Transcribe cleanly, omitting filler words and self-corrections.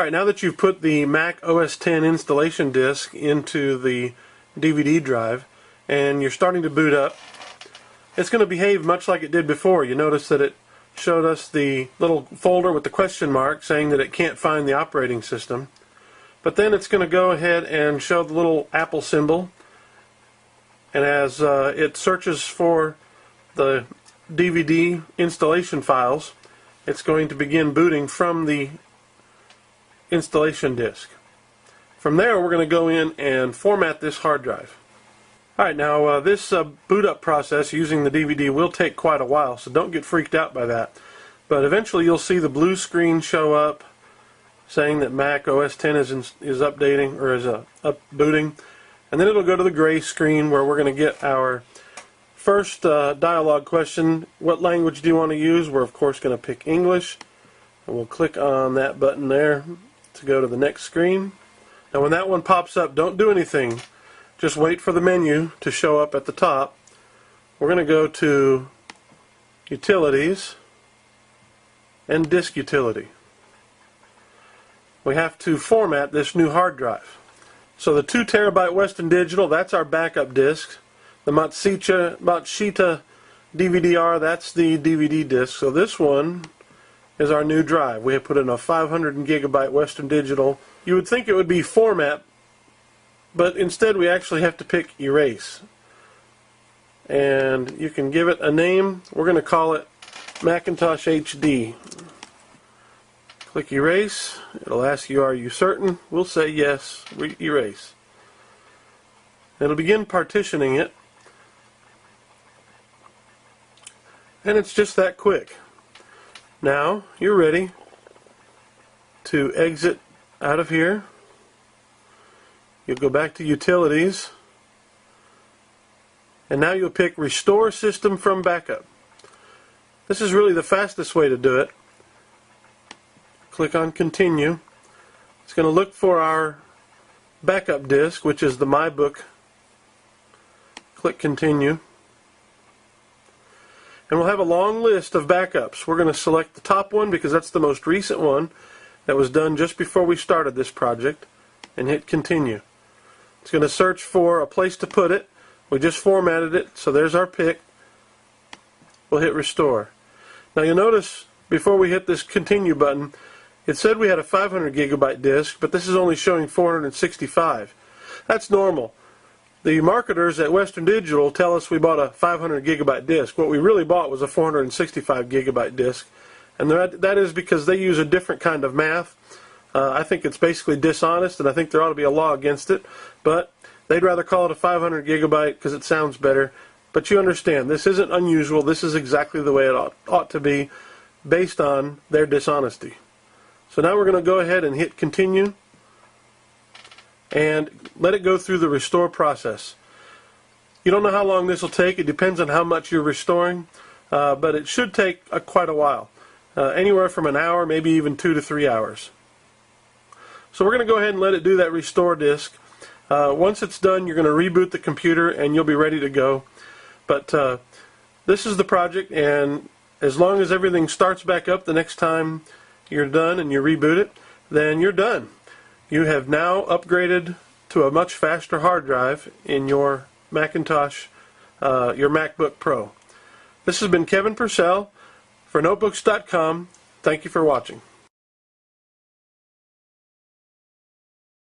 Alright, now that you've put the Mac OS X installation disk into the DVD drive and you're starting to boot up, it's going to behave much like it did before. You notice that it showed us the little folder with the question mark saying that it can't find the operating system. But then it's going to go ahead and show the little Apple symbol, and as it searches for the DVD installation files, it's going to begin booting from the installation disk. From there, we're going to go in and format this hard drive. Alright, now this boot up process using the DVD will take quite a while, so don't get freaked out by that. But eventually you'll see the blue screen show up saying that Mac OS X is updating, or is booting, and then it'll go to the gray screen where we're going to get our first dialog question. What language do you want to use? We're of course going to pick English, and we'll click on that button there to go to the next screen. Now when that one pops up, don't do anything. Just wait for the menu to show up at the top. We're going to go to Utilities and Disk Utility. We have to format this new hard drive. So the 2 terabyte Western Digital, that's our backup disk. The Matsushita DVD-R, that's the DVD disk. So this one is our new drive. We have put in a 500 gigabyte Western Digital. You would think it would be format, but instead we actually have to pick erase. And you can give it a name. We're going to call it Macintosh HD. Click erase. It'll ask you, are you certain? We'll say yes. Erase. It'll begin partitioning it. And it's just that quick. Now you're ready to exit out of here. You'll go back to Utilities, and now you'll pick Restore System from Backup. This is really the fastest way to do it. Click on Continue. It's going to look for our backup disk, which is the MyBook. Click Continue. And we'll have a long list of backups. We're going to select the top one because that's the most recent one that was done just before we started this project, and hit Continue. It's going to search for a place to put it. We just formatted it, so there's our pick. We'll hit Restore. Now you'll notice before we hit this Continue button, it said we had a 500 gigabyte disk, but this is only showing 465. That's normal. The marketers at Western Digital tell us we bought a 500 gigabyte disk. What we really bought was a 465 gigabyte disk, and that is because they use a different kind of math. I think it's basically dishonest, and I think there ought to be a law against it, but they'd rather call it a 500 gigabyte because it sounds better. But you understand, this isn't unusual. This is exactly the way it ought to be based on their dishonesty. So now we're going to go ahead and hit Continue and let it go through the restore process. You don't know how long this will take. It depends on how much you're restoring, but it should take quite a while. Anywhere from an hour, maybe even 2 to 3 hours. So we're going to go ahead and let it do that restore disk. Once it's done, you're going to reboot the computer and you'll be ready to go. But this is the project, and as long as everything starts back up the next time you're done and you reboot it, then you're done. You have now upgraded to a much faster hard drive in your Macintosh, your MacBook Pro. This has been Kevin Purcell for Notebooks.com. Thank you for watching.